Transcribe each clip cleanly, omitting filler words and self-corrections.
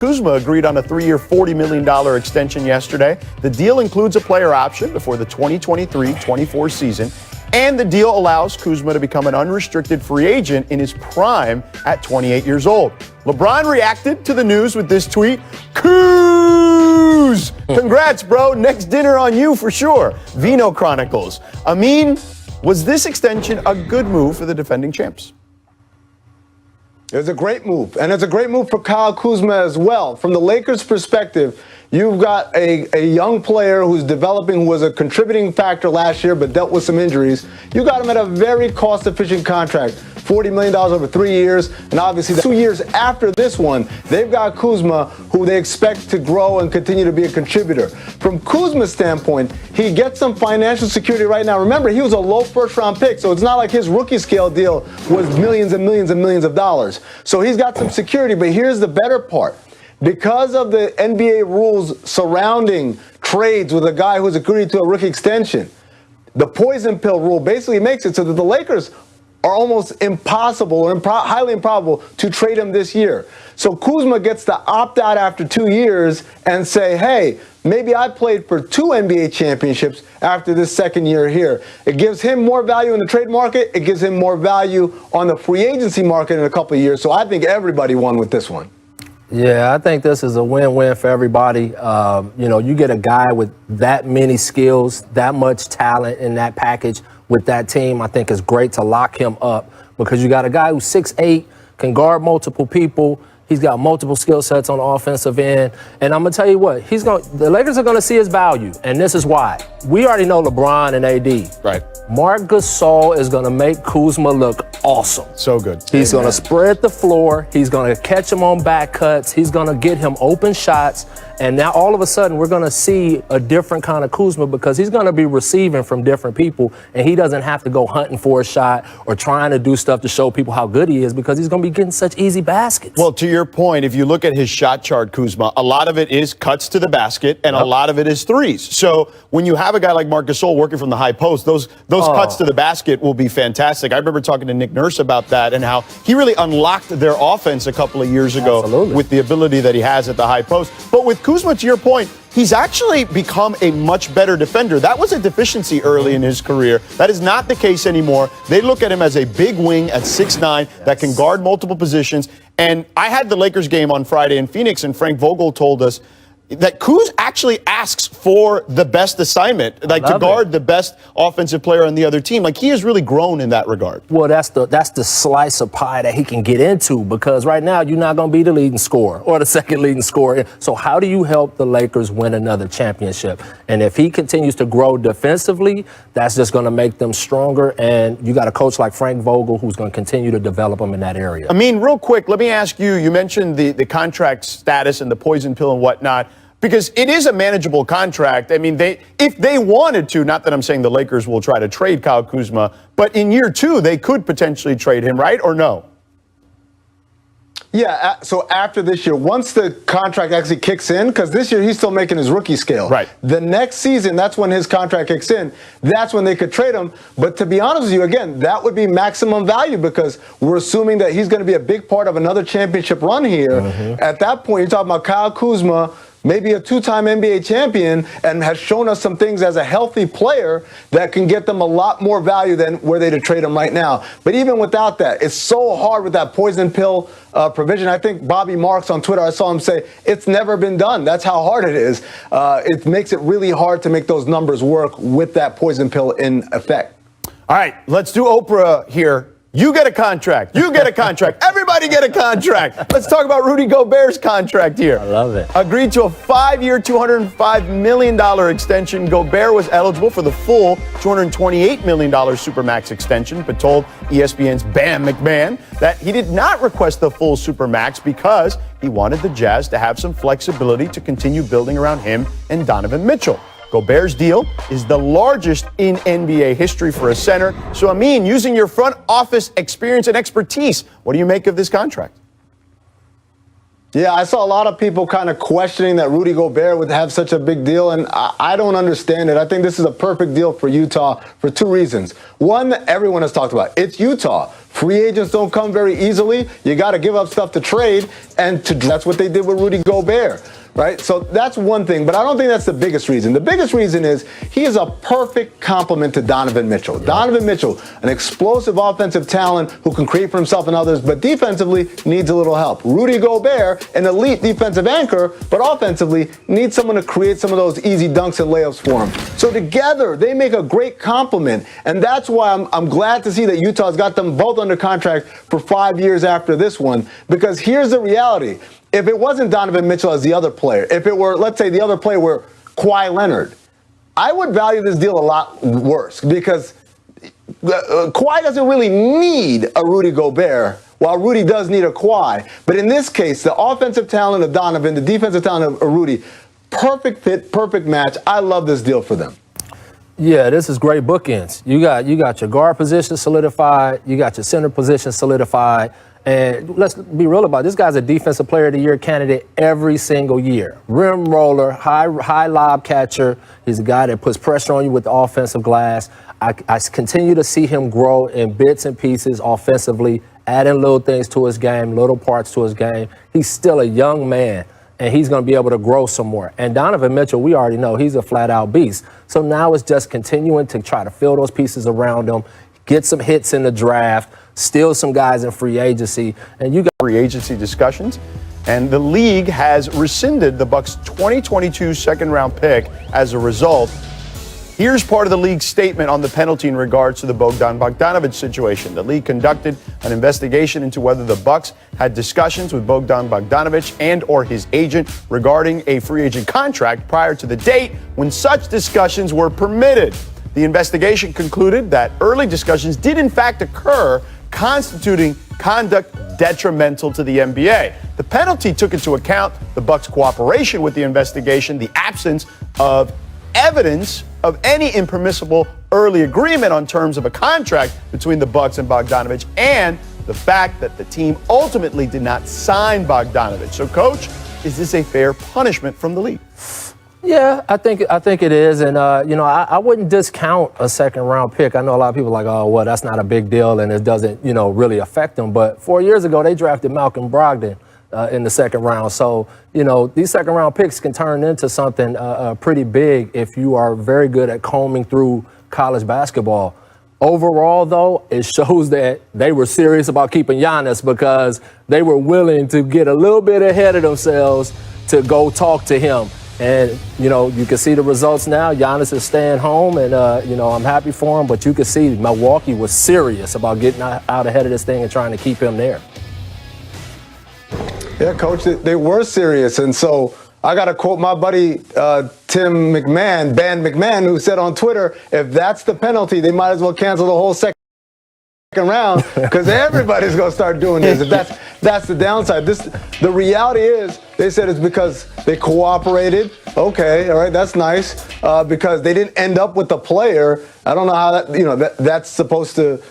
Kuzma agreed on a 3-year, $40 million extension yesterday. The deal includes a player option before the 2023-24 season, and the deal allows Kuzma to become an unrestricted free agent in his prime at 28 years old. LeBron reacted to the news with this tweet: Kuz! Congrats, bro. Next dinner on you for sure. Vino Chronicles. Amin, was this extension a good move for the defending champs? It was a great move, and it's a great move for Kyle Kuzma as well. From the Lakers' perspective, you've got a young player who's developing, who was a contributing factor last year but dealt with some injuries. You got him at a very cost-efficient contract, $40 million over 3 years, and obviously 2 years after this one, they've got Kuzma, who they expect to grow and continue to be a contributor. From Kuzma's standpoint, he gets some financial security right now. Remember, he was a low first-round pick, so it's not like his rookie scale deal was millions and millions and millions of dollars. So he's got some security, but here's the better part. Because of the NBA rules surrounding trades with a guy who's agreed to a rookie extension, the poison pill rule basically makes it so that the Lakers are almost impossible or highly improbable to trade him this year. So Kuzma gets to opt out after 2 years and say, hey, maybe I played for 2 NBA championships after this second year here. It gives him more value in the trade market. It gives him more value on the free agency market in a couple of years. So I think everybody won with this one. Yeah, I think this is a win-win for everybody. You get a guy with that many skills, that much talent in that package with that team. I think it's great to lock him up because you got a guy who's 6'8", can guard multiple people. He's got multiple skill sets on the offensive end. And I'm going to tell you what, the Lakers are going to see his value, and this is why. We already know LeBron and AD. Right. Marc Gasol is going to make Kuzma look awesome. So good. He's going to spread the floor. He's going to catch him on back cuts. He's going to get him open shots. And now all of a sudden we're going to see a different kind of Kuzma because he's going to be receiving from different people, and he doesn't have to go hunting for a shot or trying to do stuff to show people how good he is because he's going to be getting such easy baskets. Well, to your point, if you look at his shot chart, Kuzma, a lot of it is cuts to the basket and a lot of it is threes. So when you have a guy like Marc Gasol working from the high post, those cuts to the basket will be fantastic. I remember talking to Nick Nurse about that and how he really unlocked their offense a couple of years ago with the ability that he has at the high post. But with Kuzma, to your point, he's actually become a much better defender. That was a deficiency early in his career. That is not the case anymore. They look at him as a big wing at 6'9" that can guard multiple positions. And I had the Lakers game on Friday in Phoenix, and Frank Vogel told us that Kuz actually asks for the best assignment, like to guard the best offensive player on the other team. Like, he has really grown in that regard. Well, that's the slice of pie that he can get into because right now you're not going to be the leading scorer or the second leading scorer. So how do you help the Lakers win another championship? And if he continues to grow defensively, that's just going to make them stronger. And you got a coach like Frank Vogel who's going to continue to develop them in that area. I mean, real quick, let me ask you, you mentioned the contract status and the poison pill and whatnot. Because it is a manageable contract. I mean, if they wanted to, not that I'm saying the Lakers will try to trade Kyle Kuzma, but in year 2, they could potentially trade him, right? Or no? Yeah, so after this year, once the contract actually kicks in, because this year he's still making his rookie scale. Right. The next season, that's when his contract kicks in. That's when they could trade him. But to be honest with you, again, that would be maximum value because we're assuming that he's going to be a big part of another championship run here. At that point, you're talking about Kyle Kuzma, maybe a 2-time NBA champion, and has shown us some things as a healthy player that can get them a lot more value than were they to trade him right now. But even without that, it's so hard with that poison pill provision. I think Bobby Marks on Twitter, I saw him say, it's never been done. That's how hard it is. It makes it really hard to make those numbers work with that poison pill in effect. All right, let's do Oprah here. You get a contract. You get a contract. Everybody get a contract. Let's talk about Rudy Gobert's contract here. I love it. Agreed to a 5-year, $205 million extension. Gobert was eligible for the full $228 million Supermax extension, but told ESPN's Bam McMahon that he did not request the full Supermax because he wanted the Jazz to have some flexibility to continue building around him and Donovan Mitchell. Gobert's deal is the largest in NBA history for a center. So, Amin, using your front office experience and expertise, what do you make of this contract? Yeah, I saw a lot of people kind of questioning that Rudy Gobert would have such a big deal, and I don't understand it. I think this is a perfect deal for Utah for two reasons. One, that everyone has talked about. It's Utah. Free agents don't come very easily. You got to give up stuff to trade, and that's what they did with Rudy Gobert. Right? So that's one thing, but I don't think that's the biggest reason. The biggest reason is he is a perfect complement to Donovan Mitchell. Yeah. Donovan Mitchell, an explosive offensive talent who can create for himself and others, but defensively needs a little help. Rudy Gobert, an elite defensive anchor, but offensively needs someone to create some of those easy dunks and layups for him. So together, they make a great complement, and that's why I'm glad to see that Utah's got them both under contract for 5 years after this one, because here's the reality. If it wasn't Donovan Mitchell as the other player, if it were, let's say, the other player were Kawhi Leonard, I would value this deal a lot worse because Kawhi doesn't really need a Rudy Gobert, while Rudy does need a Kawhi. But in this case, the offensive talent of Donovan, the defensive talent of Rudy, perfect fit, perfect match. I love this deal for them. Yeah, this is great bookends. You got your guard position solidified. You got your center position solidified. And let's be real about it. This guy's a Defensive Player of the Year candidate every single year. Rim roller, high lob catcher. He's a guy that puts pressure on you with the offensive glass. I continue to see him grow in bits and pieces offensively, adding little things to his game, little parts to his game. He's still a young man, and he's going to be able to grow some more. And Donovan Mitchell, we already know he's a flat-out beast. So now it's just continuing to try to fill those pieces around him, get some hits in the draft, steal some guys in free agency, and you got free agency discussions. And the league has rescinded the Bucks' 2022 second-round pick as a result. Here's part of the league's statement on the penalty in regards to the Bogdan Bogdanovic situation. The league conducted an investigation into whether the Bucks had discussions with Bogdan Bogdanovic and or his agent regarding a free agent contract prior to the date when such discussions were permitted. The investigation concluded that early discussions did in fact occur, constituting conduct detrimental to the NBA. The penalty took into account the Bucks' cooperation with the investigation, the absence of evidence of any impermissible early agreement on terms of a contract between the Bucks and Bogdanovic, and the fact that the team ultimately did not sign Bogdanovic. So, Coach, is this a fair punishment from the league? Yeah, I think it is, and I wouldn't discount a second-round pick. I know a lot of people are like, oh, well, that's not a big deal, and it doesn't, really affect them. But 4 years ago, they drafted Malcolm Brogdon in the second round. So, these second-round picks can turn into something pretty big if you are very good at combing through college basketball. Overall, though, it shows that they were serious about keeping Giannis because they were willing to get a little bit ahead of themselves to go talk to him. And, you can see the results now. Giannis is staying home, and, I'm happy for him. But you can see Milwaukee was serious about getting out ahead of this thing and trying to keep him there. Yeah, Coach, they were serious. And so I got to quote my buddy Tim McMahon, Ban McMahon, who said on Twitter, if that's the penalty, they might as well cancel the whole second round because everybody's going to start doing this. If that's the downside. The reality is they said it's because they cooperated. Okay, all right, that's nice. Because they didn't end up with the player. I don't know how that's supposed to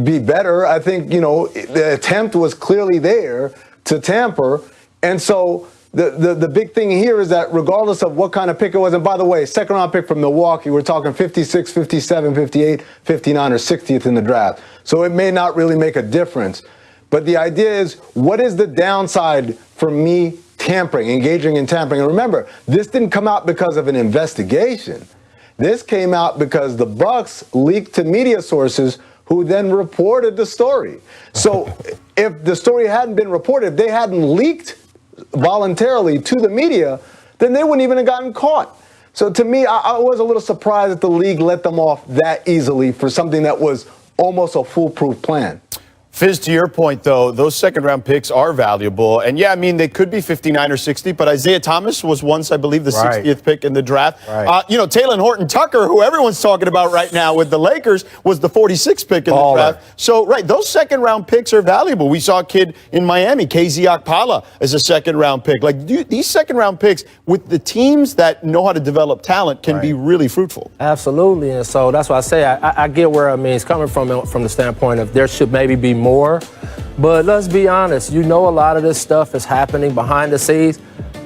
be better. I think, the attempt was clearly there to tamper. And so the big thing here is that regardless of what kind of pick it was, and by the way, second round pick from Milwaukee, we're talking 56, 57, 58, 59, or 60th in the draft. So it may not really make a difference. But the idea is, what is the downside for me engaging in tampering? And remember, this didn't come out because of an investigation. This came out because the Bucks leaked to media sources who then reported the story. So if the story hadn't been reported, if they hadn't leaked voluntarily to the media, then they wouldn't even have gotten caught. So to me, I was a little surprised that the league let them off that easily for something that was almost a foolproof plan. Fizz, to your point, though, those second-round picks are valuable. And, yeah, I mean, they could be 59 or 60, but Isaiah Thomas was once, I believe, the 60th pick in the draft. Right. Taylor Horton-Tucker, who everyone's talking about right now with the Lakers, was the 46th pick in the draft. So, right, those second-round picks are valuable. We saw a kid in Miami, KZ Okpala, as a second-round pick. Like, these second-round picks, with the teams that know how to develop talent, can be really fruitful. Absolutely. And so that's why I say I get where he's coming from the standpoint of there should maybe be more. But let's be honest, a lot of this stuff is happening behind the scenes.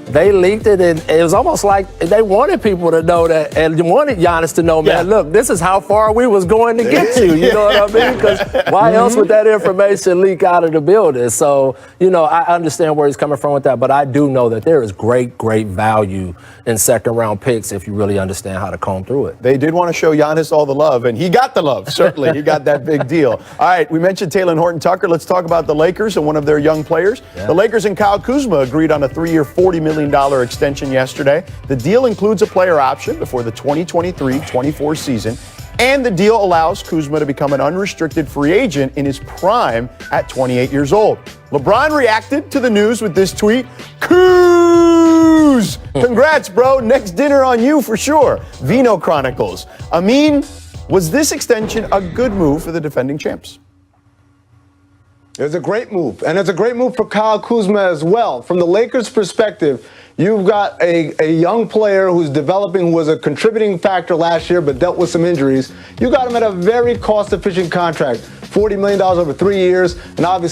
They leaked it, and it was almost like they wanted people to know that, and wanted Giannis to know, man, look, this is how far we was going to get you. You know what I mean? Because why else would that information leak out of the building? So, I understand where he's coming from with that, but I do know that there is great, great value in second-round picks if you really understand how to comb through it. They did want to show Giannis all the love, and he got the love, certainly. He got that big deal. All right, we mentioned Talen Horton-Tucker. Let's talk about the Lakers and one of their young players. Yeah. The Lakers and Kyle Kuzma agreed on a 3-year, $40 million extension yesterday. The deal includes a player option before the 2023-24 season, and the deal allows Kuzma to become an unrestricted free agent in his prime at 28 years old. LeBron reacted to the news with this tweet: Kuz! Congrats, bro. Next dinner on you for sure. Vino Chronicles. Was this extension a good move for the defending champs? It's a great move, and it's a great move for Kyle Kuzma as well. From the Lakers' perspective, you've got a young player who's developing, who was a contributing factor last year but dealt with some injuries. You got him at a very cost-efficient contract, $40 million over 3 years, and obviously